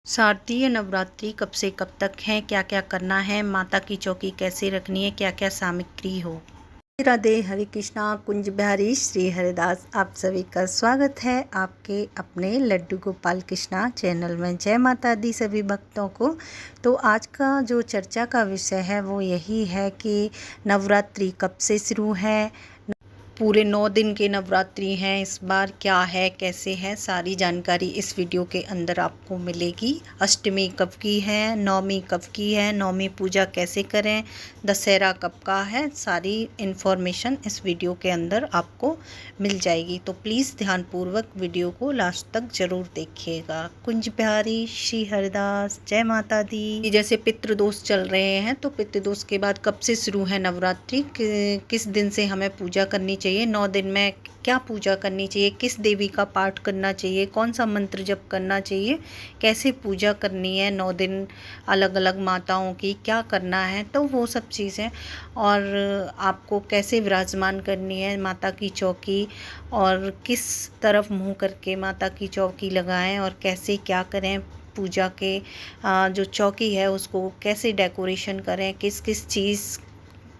शारदीय नवरात्रि कब से कब तक है, क्या क्या करना है, माता की चौकी कैसे रखनी है, क्या क्या सामग्री हो। राधे, हरे कृष्णा, कुंज बिहारी श्री हरिदास। आप सभी का स्वागत है आपके अपने लड्डू गोपाल कृष्णा चैनल में। जय माता दी सभी भक्तों को। तो आज का जो चर्चा का विषय है वो यही है कि नवरात्रि कब से शुरू है, पूरे 9 दिन के नवरात्रि हैं इस बार, क्या है कैसे है, सारी जानकारी इस वीडियो के अंदर आपको मिलेगी। अष्टमी कब की है, नवमी कब की है, नवमी पूजा कैसे करें, दशहरा कब का है, सारी इन्फॉर्मेशन इस वीडियो के अंदर आपको मिल जाएगी। तो प्लीज़ ध्यानपूर्वक वीडियो को लास्ट तक ज़रूर देखिएगा। कुंज बिहारी श्री हरिदास, जय माता दी। जैसे पितृदोष चल रहे हैं तो पितृदोष के बाद कब से शुरू है नवरात्रि, किस दिन से हमें पूजा करनी चाहिए, 9 दिन में क्या पूजा करनी चाहिए, किस देवी का पाठ करना चाहिए, कौन सा मंत्र जप करना चाहिए, कैसे पूजा करनी है 9 दिन, अलग अलग माताओं की क्या करना है, तो वो सब चीज़ें, और आपको कैसे विराजमान करनी है माता की चौकी, और किस तरफ मुँह करके माता की चौकी लगाएं, और कैसे क्या करें पूजा के जो चौकी है उसको कैसे डेकोरेशन करें, किस किस चीज़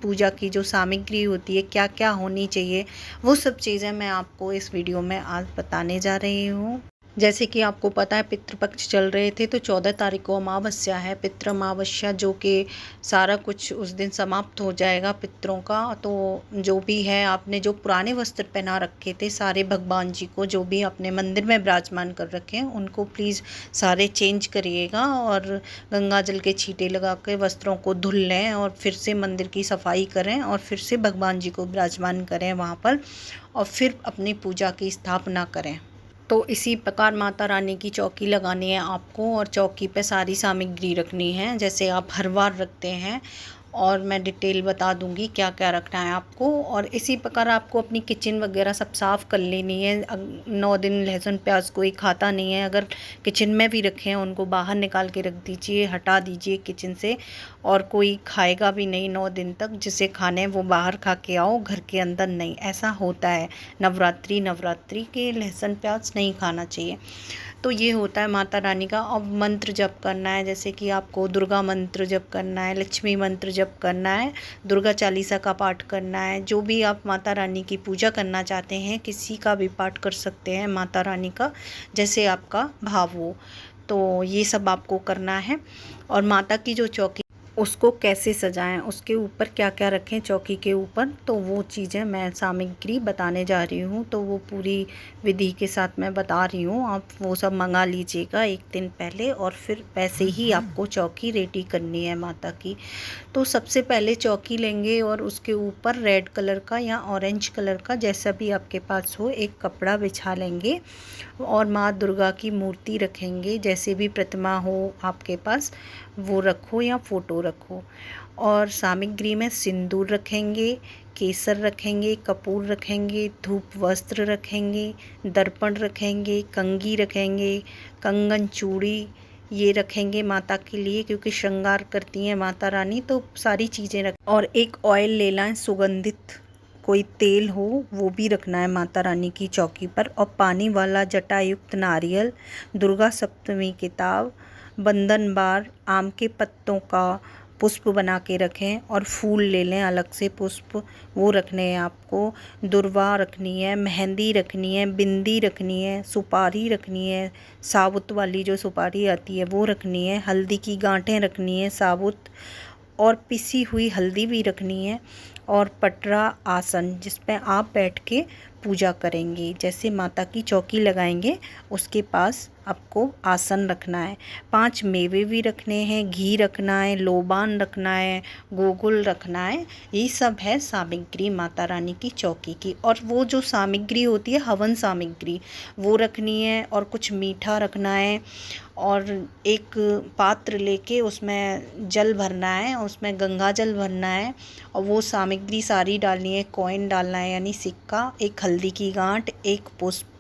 पूजा की जो सामग्री होती है क्या क्या होनी चाहिए, वो सब चीज़ें मैं आपको इस वीडियो में आज बताने जा रही हूँ। जैसे कि आपको पता है पितृपक्ष चल रहे थे तो 14 तारीख को अमावस्या है, पितृ अमावस्या, जो कि सारा कुछ उस दिन समाप्त हो जाएगा पितरों का। तो जो भी है, आपने जो पुराने वस्त्र पहना रखे थे सारे भगवान जी को, जो भी अपने मंदिर में विराजमान कर रखे हैं उनको प्लीज़ सारे चेंज करिएगा, और गंगा जल के छींटे लगा के वस्त्रों को धुल लें और फिर से मंदिर की सफाई करें और फिर से भगवान जी को विराजमान करें वहाँ पर, और फिर अपनी पूजा की स्थापना करें। तो इसी प्रकार माता रानी की चौकी लगानी है आपको, और चौकी पे सारी सामग्री रखनी है जैसे आप हर बार रखते हैं, और मैं डिटेल बता दूंगी क्या क्या रखना है आपको। और इसी प्रकार आपको अपनी किचन वगैरह सब साफ़ कर लेनी है। 9 दिन लहसुन प्याज कोई खाता नहीं है, अगर किचन में भी रखे हैं उनको बाहर निकाल के रख दीजिए, हटा दीजिए किचन से, और कोई खाएगा भी नहीं 9 दिन तक। जिसे खाने हैं वो बाहर खा के आओ, घर के अंदर नहीं, ऐसा होता है। नवरात्रि के लहसुन प्याज नहीं खाना चाहिए। तो ये होता है माता रानी का। अब मंत्र जप करना है, जैसे कि आपको दुर्गा मंत्र जप करना है, लक्ष्मी मंत्र जप करना है, दुर्गा चालीसा का पाठ करना है। जो भी आप माता रानी की पूजा करना चाहते हैं किसी का भी पाठ कर सकते हैं माता रानी का, जैसे आपका भाव हो। तो ये सब आपको करना है। और माता की जो चौकी उसको कैसे सजाएं, उसके ऊपर क्या क्या रखें चौकी के ऊपर, तो वो चीज़ें मैं सामग्री बताने जा रही हूँ। तो वो पूरी विधि के साथ मैं बता रही हूँ, आप वो सब मंगा लीजिएगा 1 दिन पहले, और फिर वैसे ही आपको चौकी रेडी करनी है माता की। तो सबसे पहले चौकी लेंगे और उसके ऊपर रेड कलर का या ऑरेंज कलर का, जैसा भी आपके पास हो, एक कपड़ा बिछा लेंगे, और माँ दुर्गा की मूर्ति रखेंगे, जैसे भी प्रतिमा हो आपके पास वो रखो या फ़ोटो रखो। और सामग्री में सिंदूर रखेंगे, केसर रखेंगे, कपूर रखेंगे, धूप वस्त्र रखेंगे, दर्पण रखेंगे, कंघी रखेंगे, कंगन चूड़ी ये रखेंगे माता के लिए, क्योंकि श्रृंगार करती हैं माता रानी, तो सारी चीज़ें रख। और एक ऑयल ले लाएं, सुगंधित कोई तेल हो वो भी रखना है माता रानी की चौकी पर। और पानी वाला जटायुक्त नारियल, दुर्गा सप्तमी किताब, बंधन बार, आम के पत्तों का पुष्प बना के रखें, और फूल ले लें अलग से पुष्प, वो रखने हैं आपको। दुर्वा रखनी है, मेहंदी रखनी है, बिंदी रखनी है, सुपारी रखनी है, साबुत वाली जो सुपारी आती है वो रखनी है, हल्दी की गांठें रखनी है साबुत, और पिसी हुई हल्दी भी रखनी है, और पटरा आसन जिस पे आप बैठ के पूजा करेंगे, जैसे माता की चौकी लगाएंगे उसके पास आपको आसन रखना है। 5 मेवे भी रखने हैं, घी रखना है, लोबान रखना है, गोगुल रखना है। ये सब है सामग्री माता रानी की चौकी की। और वो जो सामग्री होती है हवन सामग्री वो रखनी है, और कुछ मीठा रखना है, और एक पात्र लेके उसमें जल भरना है, उसमें गंगा जल भरना है, और वो सामग्री सारी डालनी है। कॉइन डालना है यानी सिक्का, एक हल्दी की गांठ, एक पुष्प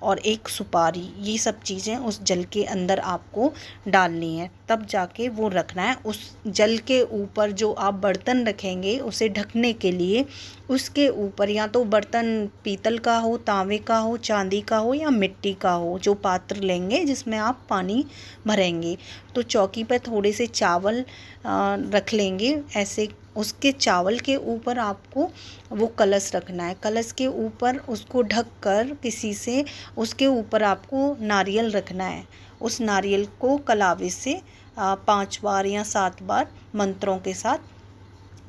और एक सुपारी, ये सब चीज़ें उस जल के अंदर आपको डालनी है। तब तब जाके वो रखना है। उस जल के ऊपर जो आप बर्तन रखेंगे उसे ढकने के लिए, उसके ऊपर या तो बर्तन पीतल का हो, तांबे का हो, चांदी का हो या मिट्टी का हो, जो पात्र लेंगे जिसमें आप पानी भरेंगे, तो चौकी पर थोड़े से चावल रख लेंगे ऐसे। उसके चावल के ऊपर आपको वो कलश रखना है। कलश के ऊपर उसको ढक कर किसी से उसके ऊपर आपको नारियल रखना है। उस नारियल को कलावे से 5 बार या 7 बार मंत्रों के साथ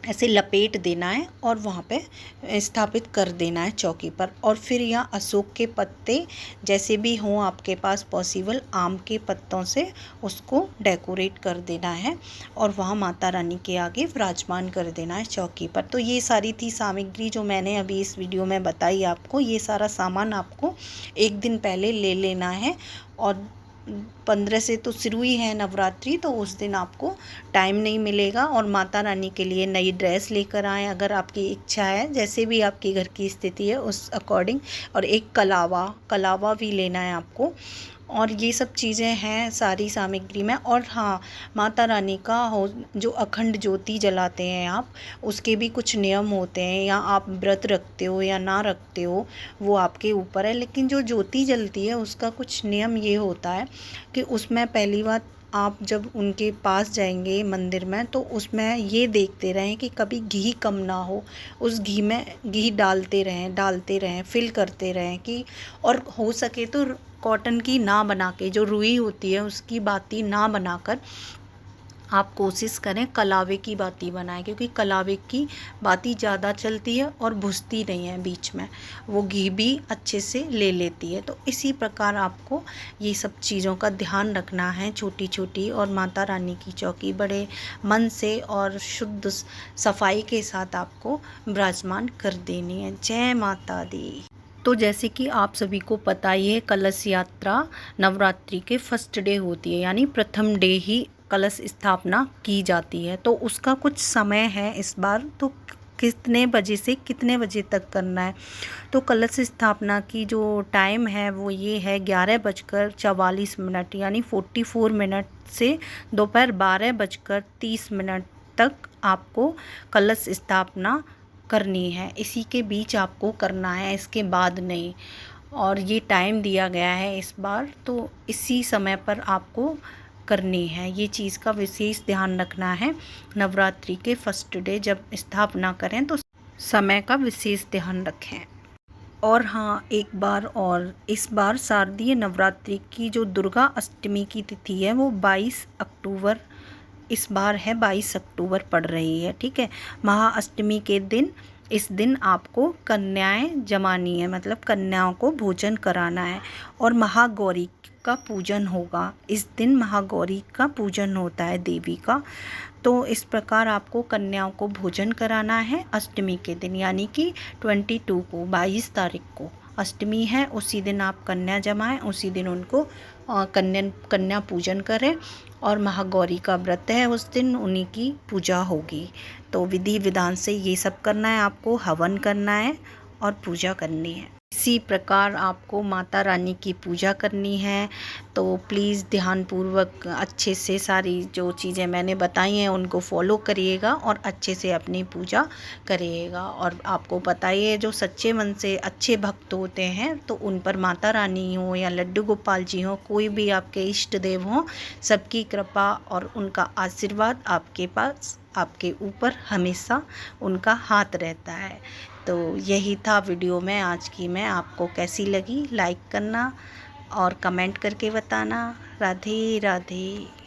ऐसे लपेट देना है और वहाँ पे स्थापित कर देना है चौकी पर। और फिर यहाँ अशोक के पत्ते जैसे भी हों आपके पास पॉसिबल, आम के पत्तों से उसको डेकोरेट कर देना है और वहाँ माता रानी के आगे विराजमान कर देना है चौकी पर। तो ये सारी थी सामग्री जो मैंने अभी इस वीडियो में बताई आपको। ये सारा सामान आपको एक दिन पहले ले लेना है। और 15 से तो शुरू ही है नवरात्रि, तो उस दिन आपको टाइम नहीं मिलेगा। और माता रानी के लिए नई ड्रेस लेकर आएँ अगर आपकी इच्छा है, जैसे भी आपकी घर की स्थिति है उस अकॉर्डिंग। और एक कलावा भी लेना है आपको। और ये सब चीज़ें हैं सारी सामग्री में। और हाँ, माता रानी का हो जो अखंड ज्योति जलाते हैं आप, उसके भी कुछ नियम होते हैं, या आप व्रत रखते हो या ना रखते हो वो आपके ऊपर है। लेकिन जो ज्योति जलती है उसका कुछ नियम ये होता है कि उसमें पहली बात, आप जब उनके पास जाएंगे मंदिर में तो उसमें ये देखते रहें कि कभी घी कम ना हो। उस घी में घी डालते रहें, फिल करते रहें कि, और हो सके तो कॉटन की ना बना के, जो रुई होती है उसकी बाती ना बनाकर आप कोशिश करें कलावे की बाती बनाएं, क्योंकि कलावे की बाती ज़्यादा चलती है और बुझती नहीं है बीच में, वो घी भी अच्छे से ले लेती है। तो इसी प्रकार आपको ये सब चीज़ों का ध्यान रखना है छोटी छोटी। और माता रानी की चौकी बड़े मन से और शुद्ध सफाई के साथ आपको विराजमान कर देनी है। जय माता दी। तो जैसे कि आप सभी को पता ही है, कलश यात्रा नवरात्रि के फर्स्ट डे होती है, यानी प्रथम डे ही कलश स्थापना की जाती है। तो उसका कुछ समय है इस बार, तो कितने बजे से कितने बजे तक करना है। तो कलश स्थापना की जो टाइम है वो ये है 11:44 यानी 44 मिनट से दोपहर 12:30 तक आपको कलश स्थापना करनी है। इसी के बीच आपको करना है, इसके बाद नहीं। और ये टाइम दिया गया है इस बार, तो इसी समय पर आपको करनी है। ये चीज़ का विशेष ध्यान रखना है। नवरात्रि के फर्स्ट डे जब स्थापना करें तो समय का विशेष ध्यान रखें। और हाँ, एक बार और, इस बार शारदीय नवरात्रि की जो दुर्गा अष्टमी की तिथि है वो 22 अक्टूबर इस बार है, 22 अक्टूबर पड़ रही है। ठीक है, महाअष्टमी के दिन, इस दिन आपको कन्याएं जमानी है, मतलब कन्याओं को भोजन कराना है। और महागौरी का पूजन होगा इस दिन, महागौरी का पूजन होता है देवी का। तो इस प्रकार आपको कन्याओं को भोजन कराना है अष्टमी के दिन, यानी कि 22 को, 22 तारीख को अष्टमी है। उसी दिन आप कन्या जमाएं, उसी दिन उनको कन्या पूजन करें। और महागौरी का व्रत है उस दिन, उन्हीं की पूजा होगी। तो विधि विधान से ये सब करना है आपको, हवन करना है और पूजा करनी है। इसी प्रकार आपको माता रानी की पूजा करनी है। तो प्लीज़ ध्यानपूर्वक अच्छे से सारी जो चीज़ें मैंने बताई हैं उनको फॉलो करिएगा और अच्छे से अपनी पूजा करिएगा। और आपको पता ही है, जो सच्चे मन से अच्छे भक्त होते हैं तो उन पर माता रानी हो या लड्डू गोपाल जी हो, कोई भी आपके इष्ट देव हों, सबकी कृपा और उनका आशीर्वाद आपके पास, आपके ऊपर हमेशा उनका हाथ रहता है। तो यही था वीडियो में आज की। मैं आपको कैसी लगी लाइक करना और कमेंट करके बताना। राधे राधे।